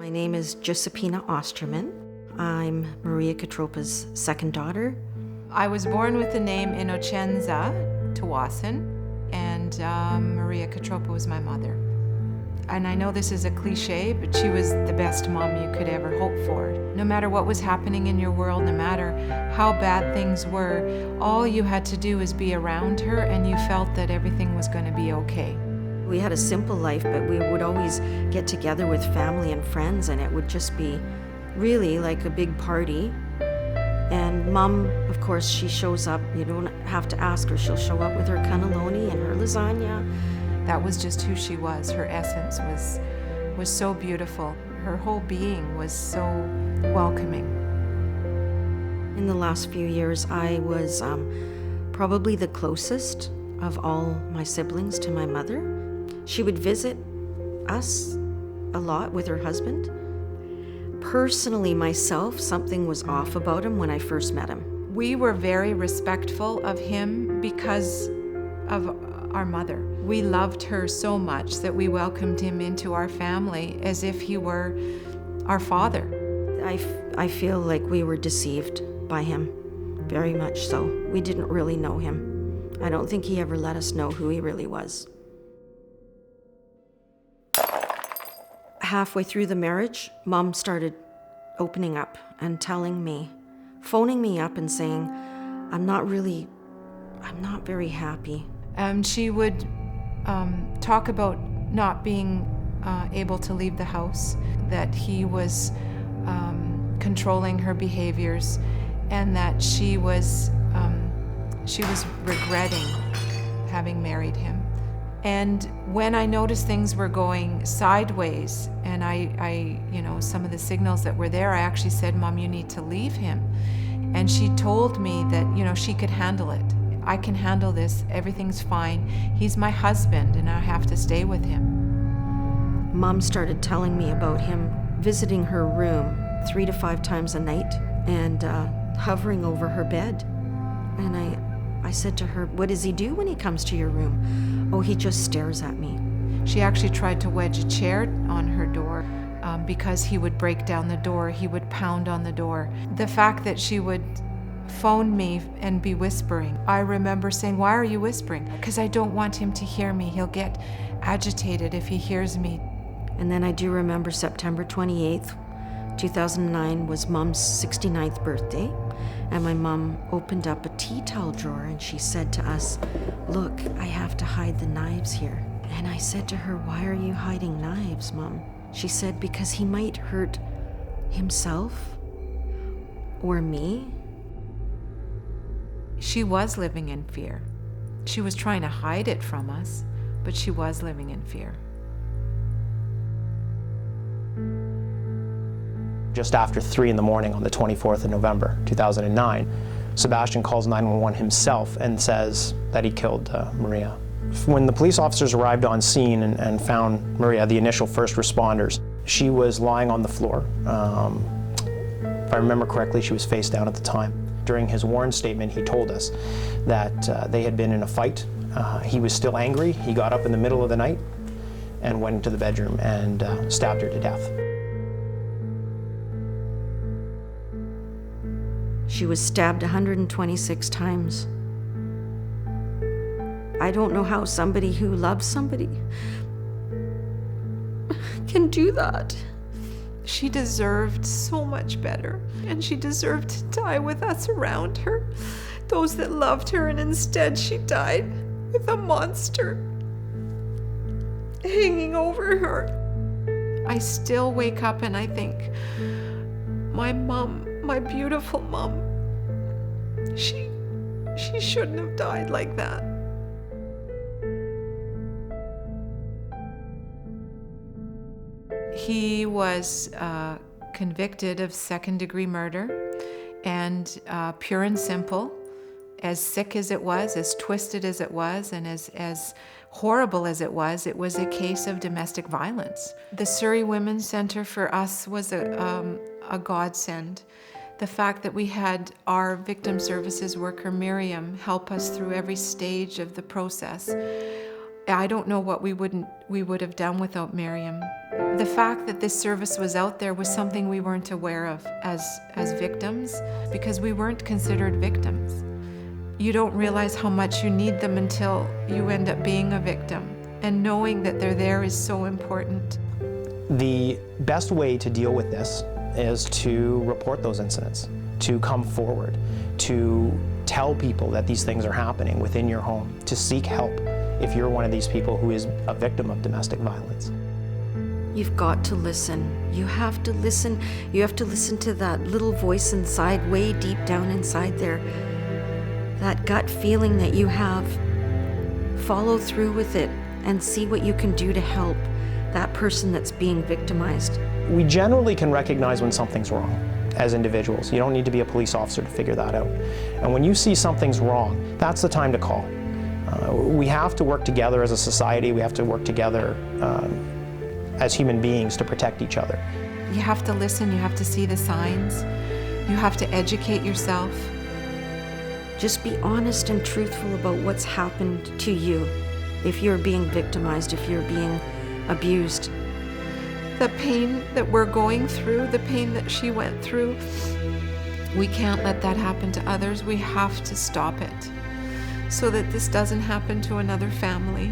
My name is Josephina Osterman. I'm Maria Katropa's second daughter. I was born with the name Innocenza Tawasin, and Maria Katropa was my mother. And I know this is a cliche, but she was the best mom you could ever hope for. No matter what was happening in your world, no matter how bad things were, all you had to do was be around her and you felt that everything was going to be okay. We had a simple life, but we would always get together with family and friends, and it would just be really like a big party. And Mom, of course, she shows up. You don't have to ask her. She'll show up with her cannelloni and her lasagna. That was just who she was. Her essence was so beautiful. Her whole being was so welcoming. In the last few years, I was probably the closest of all my siblings to my mother. She would visit us a lot with her husband. Personally, myself, something was off about him when I first met him. We were very respectful of him because of our mother. We loved her so much that we welcomed him into our family as if he were our father. I feel like we were deceived by him, very much so. We didn't really know him. I don't think he ever let us know who he really was. Halfway through the marriage, Mom started opening up and telling me, phoning me up and saying, I'm not very happy. She would talk about not being able to leave the house, that he was controlling her behaviors, and that she was regretting having married him. And when I noticed things were going sideways, and I some of the signals that were there, I actually said, Mom, you need to leave him. And she told me that, she could handle it. I can handle this, everything's fine. He's my husband and I have to stay with him. Mom started telling me about him visiting her room 3 to 5 times a night and hovering over her bed. And I said to her, what does he do when he comes to your room? Oh, he just stares at me. She actually tried to wedge a chair on her door because he would break down the door, he would pound on the door. The fact that she would phone me and be whispering, I remember saying, why are you whispering? Because I don't want him to hear me. He'll get agitated if he hears me. And then I do remember September 28th, 2009 was Mom's 69th birthday. And my mom opened up a tea towel drawer and she said to us, look, I have to hide the knives here. And I said to her, why are you hiding knives, Mom? She said, because he might hurt himself or me. She was living in fear. She was trying to hide it from us, but she was living in fear. Just after 3 in the morning on the 24th of November, 2009, Sebastian calls 911 himself and says that he killed Maria. When the police officers arrived on scene and found Maria, the initial first responders, she was lying on the floor. If I remember correctly, she was face down at the time. During his warrant statement, he told us that they had been in a fight. He was still angry. He got up in the middle of the night and went into the bedroom and stabbed her to death. She was stabbed 126 times. I don't know how somebody who loves somebody can do that. She deserved so much better, and she deserved to die with us around her, those that loved her, and instead she died with a monster hanging over her. I still wake up and I think, my mom, my beautiful mom, she shouldn't have died like that. He was convicted of second-degree murder, and pure and simple, as sick as it was, as twisted as it was, and as horrible as it was a case of domestic violence. The Surrey Women's Centre for us was a godsend. The fact that we had our victim services worker, Miriam, help us through every stage of the process. I don't know what we would have done without Miriam. The fact that this service was out there was something we weren't aware of as victims, because we weren't considered victims. You don't realize how much you need them until you end up being a victim, and knowing that they're there is so important. The best way to deal with this is to report those incidents, to come forward, to tell people that these things are happening within your home, to seek help if you're one of these people who is a victim of domestic violence. You've got to listen. You have to listen. You have to listen to that little voice inside, way deep down inside there. That gut feeling that you have. Follow through with it and see what you can do to help that person that's being victimized. We generally can recognize when something's wrong as individuals. You don't need to be a police officer to figure that out. And when you see something's wrong, that's the time to call. We have to work together as a society. We have to work together as human beings to protect each other. You have to listen, you have to see the signs, you have to educate yourself. Just be honest and truthful about what's happened to you. If you're being victimized, if you're being abused. The pain that we're going through, the pain that she went through, we can't let that happen to others. We have to stop it so that this doesn't happen to another family.